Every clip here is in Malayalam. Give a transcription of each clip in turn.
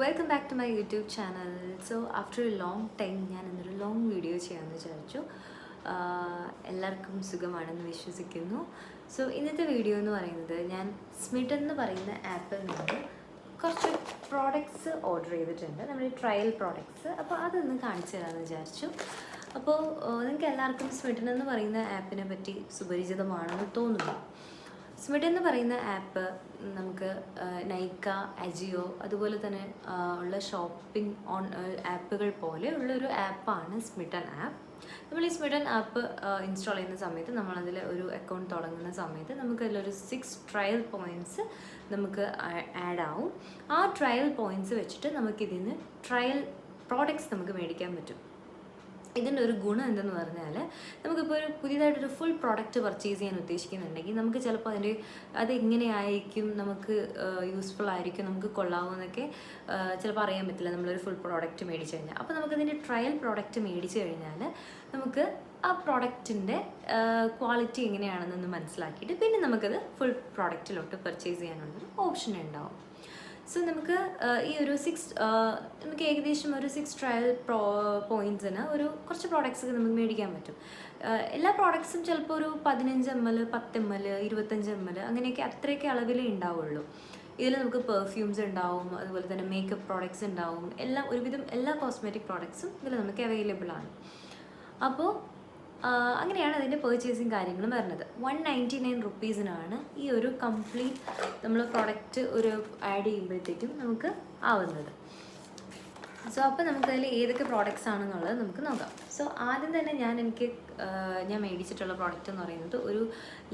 Welcome back to my YouTube channel. So after a long time ഞാൻ ഇന്നൊരു ലോങ് വീഡിയോ ചെയ്യാമെന്ന് വിചാരിച്ചു. എല്ലാവർക്കും സുഖമാണെന്ന് വിശ്വസിക്കുന്നു. സോ ഇന്നത്തെ വീഡിയോ എന്ന് പറയുന്നത് ഞാൻ സ്മിഡ് എന്ന് പറയുന്ന ആപ്പിൽ നിന്ന് കുറച്ച് പ്രോഡക്റ്റ്സ് ഓർഡർ ചെയ്തിട്ടുണ്ട്, നമ്മുടെ ട്രയൽ പ്രോഡക്റ്റ്സ്. അപ്പോൾ അതൊന്ന് കാണിച്ചു തരാമെന്ന് വിചാരിച്ചു. അപ്പോൾ നിങ്ങൾക്ക് എല്ലാവർക്കും സ്മിഡ് എന്ന് പറയുന്ന ആപ്പിനെ പറ്റി സുപരിചിതമാണെന്ന് തോന്നുന്നു. സ്മിഡ് എന്ന് പറയുന്ന ആപ്പ് നമുക്ക് നൈക്ക, അജിയോ അതുപോലെ തന്നെ ഉള്ള ഷോപ്പിംഗ് ആപ്പുകൾ പോലെ ഉള്ളൊരു ആപ്പാണ് സ്മിഡൻ ആപ്പ്. നമ്മൾ ഈ സ്മിഡൻ ആപ്പ് ഇൻസ്റ്റാൾ ചെയ്യുന്ന സമയത്ത് നമ്മളതിൽ ഒരു അക്കൗണ്ട് തുടങ്ങുന്ന സമയത്ത് നമുക്കതിലൊരു 6 ട്രയൽ പോയിൻറ്റ്സ് നമുക്ക് ആഡ് ആവും. ആ ട്രയൽ പോയിൻറ്റ്സ് വെച്ചിട്ട് നമുക്കിതിൽ നിന്ന് ട്രയൽ പ്രോഡക്റ്റ്സ് നമുക്ക് മേടിക്കാൻ പറ്റും. ഇതിൻ്റെ ഒരു ഗുണം എന്തെന്ന് പറഞ്ഞാൽ നമുക്കിപ്പോൾ ഒരു പുതിയതായിട്ടൊരു ഫുൾ പ്രോഡക്റ്റ് പർച്ചേസ് ചെയ്യാൻ ഉദ്ദേശിക്കുന്നുണ്ടെങ്കിൽ നമുക്ക് ചിലപ്പോൾ അതെങ്ങനെയായിരിക്കും നമുക്ക് യൂസ്ഫുൾ ആയിരിക്കും, നമുക്ക് കൊള്ളാവുമെന്നൊക്കെ ചിലപ്പോൾ അറിയാൻ പറ്റില്ല നമ്മളൊരു ഫുൾ പ്രോഡക്റ്റ് മേടിച്ച് കഴിഞ്ഞാൽ. അപ്പോൾ നമുക്കതിൻ്റെ ട്രയൽ പ്രോഡക്റ്റ് മേടിച്ച് കഴിഞ്ഞാൽ നമുക്ക് ആ പ്രോഡക്റ്റിൻ്റെ ക്വാളിറ്റി എങ്ങനെയാണെന്നൊന്ന് മനസ്സിലാക്കിയിട്ട് പിന്നെ നമുക്കത് ഫുൾ പ്രോഡക്റ്റിലോട്ട് പർച്ചേസ് ചെയ്യാനുള്ളൊരു ഓപ്ഷൻ ഉണ്ടാവും. സോ നമുക്ക് ഈ ഒരു നമുക്ക് ഏകദേശം ഒരു 6 ട്രയൽ പോയിൻറ്റ്സിന് ഒരു കുറച്ച് പ്രോഡക്റ്റ്സ് നമുക്ക് മേടിക്കാൻ പറ്റും. എല്ലാ പ്രോഡക്ട്സും ചിലപ്പോൾ ഒരു 15 ml, 10 ml, 25 ml അങ്ങനെയൊക്കെ അത്രയൊക്കെ അളവിലേ ഉണ്ടാവുള്ളൂ. ഇതിൽ നമുക്ക് പെർഫ്യൂംസ് ഉണ്ടാവും, അതുപോലെ തന്നെ മേക്കപ്പ് പ്രോഡക്ട്സ് ഉണ്ടാവും, ഒരുവിധം എല്ലാ കോസ്മെറ്റിക് പ്രോഡക്ട്സും ഇതിൽ നമുക്ക് അവൈലബിൾ ആണ്. അപ്പോൾ അങ്ങനെയാണ് അതിൻ്റെ പേർച്ചേസിങ് കാര്യങ്ങളും വരുന്നത്. 199 റുപ്പീസിനാണ് ഈ ഒരു കംപ്ലീറ്റ് നമ്മൾ പ്രോഡക്റ്റ് ഒരു ആഡ് ചെയ്യുമ്പോഴത്തേക്കും നമുക്ക് ആവുന്നത്. സോ അപ്പോൾ നമുക്കതിൽ ഏതൊക്കെ പ്രോഡക്റ്റ്സ് ആണെന്നുള്ളത് നമുക്ക് നോക്കാം. സോ ആദ്യം തന്നെ ഞാൻ മേടിച്ചിട്ടുള്ള പ്രോഡക്റ്റ് എന്ന് പറയുന്നത് ഒരു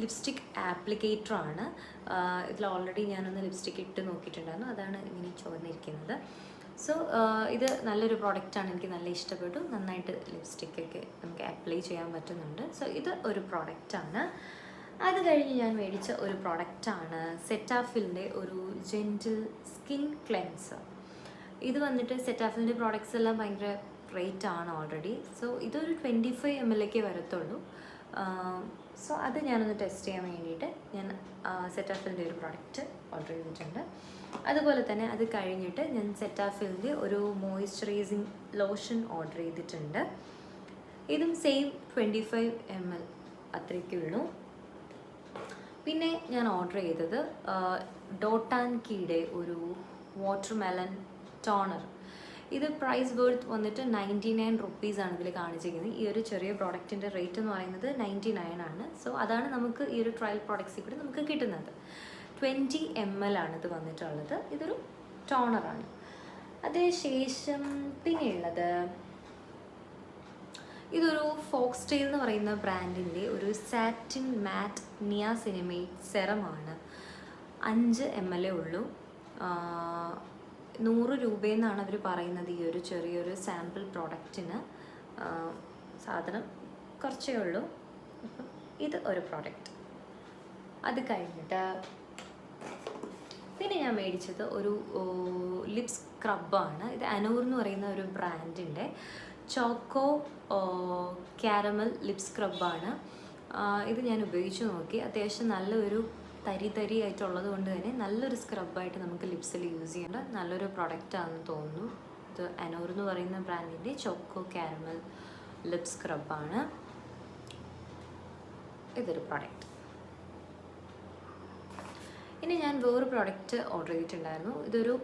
ലിപ്സ്റ്റിക് ആപ്ലിക്കേറ്ററാണ്. ഇതിൽ ഓൾറെഡി ഞാനൊന്ന് ലിപ്സ്റ്റിക് ഇട്ട് നോക്കിയിട്ടുണ്ടായിരുന്നു, അതാണ് ഇങ്ങനെ ചുവന്നിരിക്കുന്നത്. സോ ഇത് നല്ലൊരു പ്രോഡക്റ്റാണ്, എനിക്ക് നല്ല ഇഷ്ടപ്പെട്ടു. നന്നായിട്ട് ലിപ്സ്റ്റിക്കൊക്കെ നമുക്ക് അപ്ലൈ ചെയ്യാൻ പറ്റുന്നുണ്ട്. സോ ഇത് ഒരു പ്രോഡക്റ്റാണ്. അത് കഴിഞ്ഞ് ഞാൻ മേടിച്ച ഒരു പ്രോഡക്റ്റാണ് സെറ്റാഫിലിൻ്റെ ഒരു ജെൻറ്റിൽ സ്കിൻ ക്ലെൻസർ. ഇത് വന്നിട്ട് സെറ്റാഫിലിൻ്റെ പ്രോഡക്റ്റ്സ് എല്ലാം ഭയങ്കര റേറ്റ് ആണ് ഓൾറെഡി. സോ ഇതൊരു 25 ml വരത്തുള്ളൂ. സോ അത് ഞാനൊന്ന് ടെസ്റ്റ് ചെയ്യാൻ വേണ്ടിയിട്ട് ഞാൻ സെറ്റാഫിലിൻ്റെ ഒരു പ്രോഡക്റ്റ് ഓർഡർ ചെയ്തിട്ടുണ്ട്. അതുപോലെ തന്നെ അത് കഴിഞ്ഞിട്ട് ഞാൻ സെറ്റാഫിലിൻ്റെ ഒരു മോയ്സ്ചറൈസിങ് ലോഷൻ ഓർഡർ ചെയ്തിട്ടുണ്ട്. ഇതും സെയിം 25 ml അത്രയ്ക്കേ ഉള്ളൂ. പിന്നെ ഞാൻ ഓർഡർ ചെയ്തത് ഡോട്ട് ആൻഡ് കീയുടെ ഒരു വാട്ടർമെലൺ ടോണർ. ഇത് പ്രൈസ് വേർത്ത് വന്നിട്ട് 99 റുപ്പീസാണ് ഇതിൽ കാണിച്ചിരിക്കുന്നത്. ഈ ഒരു ചെറിയ പ്രോഡക്റ്റിൻ്റെ റേറ്റ് എന്ന് പറയുന്നത് 99 ആണ്. സോ അതാണ് നമുക്ക് ഈ ഒരു ട്രയൽ പ്രോഡക്റ്റ്സിൽ കൂടി നമുക്ക് കിട്ടുന്നത്. 20 ml ആണ് ഇത് വന്നിട്ടുള്ളത്. ഇതൊരു ടോണറാണ്. അതിനുശേഷം പിന്നെയുള്ളത് ഇതൊരു ഫോക്സ്ടെയിൽ എന്ന് പറയുന്ന ബ്രാൻഡിൻ്റെ ഒരു സാറ്റിൻ മാറ്റ് നിയാസിനിമേറ്റ് സെറമാണ്. 5 ml ഉള്ളൂ. 100 രൂപയെന്നാണ് അവർ പറയുന്നത് ഈ ഒരു ചെറിയൊരു സാമ്പിൾ പ്രോഡക്റ്റിന്. സാധനം കുറച്ചേ ഉള്ളൂ. അപ്പം ഇത് ഒരു പ്രോഡക്റ്റ്. അത് കഴിഞ്ഞിട്ട് പിന്നെ ഞാൻ മേടിച്ചത് ഒരു ലിപ് സ്ക്രബാണ്. ഇത് അനൂർ എന്ന് പറയുന്ന ഒരു ബ്രാൻഡിൻ്റെ ചോക്കോ കാരമൽ ലിപ് സ്ക്രബാണ്. ഇത് ഞാൻ ഉപയോഗിച്ച് നോക്കി. അത്യാവശ്യം നല്ലൊരു തരി ആയിട്ടുള്ളത് കൊണ്ട് തന്നെ നല്ലൊരു സ്ക്രബായിട്ട് നമുക്ക് ലിപ്സിൽ യൂസ് ചെയ്യേണ്ട നല്ലൊരു പ്രൊഡക്റ്റാണെന്ന് തോന്നുന്നു. ഇത് അനൂർ എന്ന് പറയുന്ന ബ്രാൻഡിൻ്റെ ചോക്കോ കാരമൽ ലിപ് സ്ക്രബാണ്. ഇതൊരു പ്രൊഡക്റ്റ്. ഇനി ഞാൻ വേറൊരു പ്രോഡക്റ്റ് ഓർഡർ ചെയ്തിട്ടുണ്ടായിരുന്നു. ഇതൊരു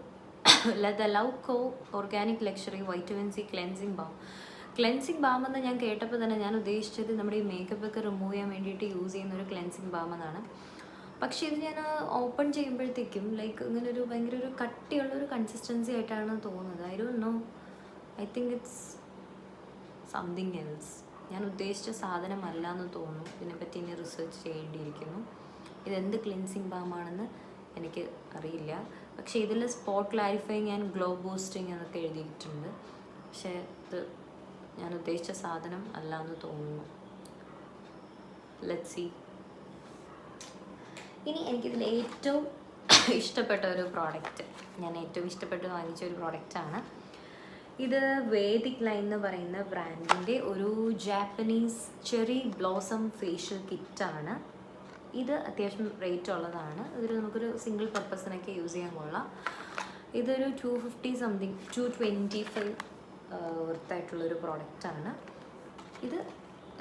the love co organic luxury vitamin C cleansing balm. Cleansing balm എന്ന് ഞാൻ കേട്ടപ്പോൾ തന്നെ ഞാൻ ഉദ്ദേശിച്ചത് നമ്മുടെ ഈ മേക്കപ്പൊക്കെ റിമൂവ് ചെയ്യാൻ വേണ്ടിയിട്ട് യൂസ് ചെയ്യുന്ന ഒരു ക്ലെൻസിങ് ബാം എന്നാണ്. പക്ഷേ ഇത് ഞാൻ ഓപ്പൺ ചെയ്യുമ്പോഴത്തേക്കും ഇങ്ങനെ ഒരു ഭയങ്കര ഒരു കട്ടിയുള്ളൊരു കൺസിസ്റ്റൻസി ആയിട്ടാണ് തോന്നുന്നത്. I don't know, I think it's something else. ഞാൻ ഉദ്ദേശിച്ച സാധനമല്ല എന്ന് തോന്നുന്നു. ഇതിനെപ്പറ്റി ഇനി റിസർച്ച് ചെയ്യേണ്ടിയിരിക്കുന്നു. ഇതെന്ത് ക്ലെൻസിങ് ബാമാണെന്ന് എനിക്ക് അറിയില്ല. പക്ഷേ ഇതിൽ spot clarifying and glow boosting എന്നൊക്കെ എഴുതിയിട്ടുണ്ട്. പക്ഷേ ഇത് ഞാൻ ഉദ്ദേശിച്ച സാധനം അല്ല എന്ന് തോന്നുന്നു. Let's see. ഇനി എനിക്കിതിൽ ഏറ്റവും ഇഷ്ടപ്പെട്ട ഒരു പ്രോഡക്റ്റ്, ഞാൻ ഏറ്റവും ഇഷ്ടപ്പെട്ട് വാങ്ങിച്ച ഒരു പ്രോഡക്റ്റാണ്. ഇത് വേദിക് ലൈൻ എന്ന് പറയുന്ന ബ്രാൻഡിൻ്റെ ഒരു ജാപ്പനീസ് ചെറി ബ്ലോസം ഫേഷ്യൽ കിറ്റാണ്. ഇത് അത്യാവശ്യം റേറ്റ് ഉള്ളതാണ്. ഇതിൽ നമുക്കൊരു സിംഗിൾ പർപ്പസിനൊക്കെ യൂസ് ചെയ്യാൻ കൊള്ളാം. ഇതൊരു 250 സംതിങ് 225 വർത്തായിട്ടുള്ളൊരു പ്രോഡക്റ്റാണ്. ഇത്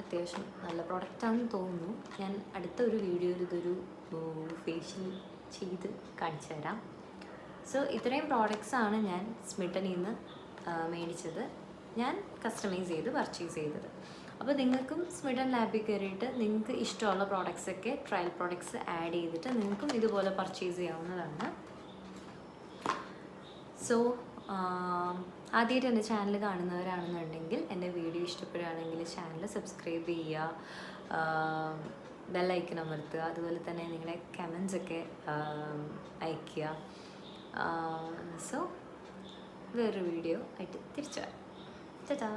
അത്യാവശ്യം നല്ല പ്രോഡക്റ്റാണെന്ന് തോന്നുന്നു. ഞാൻ അടുത്ത ഒരു വീഡിയോയിൽ ഇതൊരു ഫേഷ്യൽ ചെയ്ത് കാണിച്ചു തരാം. സോ ഇത്രയും പ്രോഡക്റ്റ്സാണ് ഞാൻ സ്മിട്ടനിൽ നിന്ന് മേടിച്ചത്. ഞാൻ കസ്റ്റമൈസ് ചെയ്ത് പർച്ചേസ് ചെയ്തത്. അപ്പോൾ നിങ്ങൾക്കും സ്മിട്ടൻ ലാബിൽ കയറിയിട്ട് നിങ്ങൾക്ക് ഇഷ്ടമുള്ള പ്രോഡക്റ്റ്സൊക്കെ ട്രയൽ പ്രോഡക്റ്റ്സ് ആഡ് ചെയ്തിട്ട് നിങ്ങൾക്കും ഇതുപോലെ പർച്ചേസ് ചെയ്യാവുന്നതാണ്. സോ ആദ്യമായിട്ട് എൻ്റെ ചാനൽ കാണുന്നവരാണെന്നുണ്ടെങ്കിൽ എൻ്റെ വീഡിയോ ഇഷ്ടപ്പെടുകയാണെങ്കിൽ ചാനൽ സബ്സ്ക്രൈബ് ചെയ്യുക, ബെല്ലൈക്കൺ അമർത്തുക, അതുപോലെ തന്നെ നിങ്ങളുടെ കമൻസൊക്കെ അയയ്ക്കുക. സോ വേറൊരു വീഡിയോ ആയിട്ട് തിരിച്ചു വരാം. ടാറ്റാ.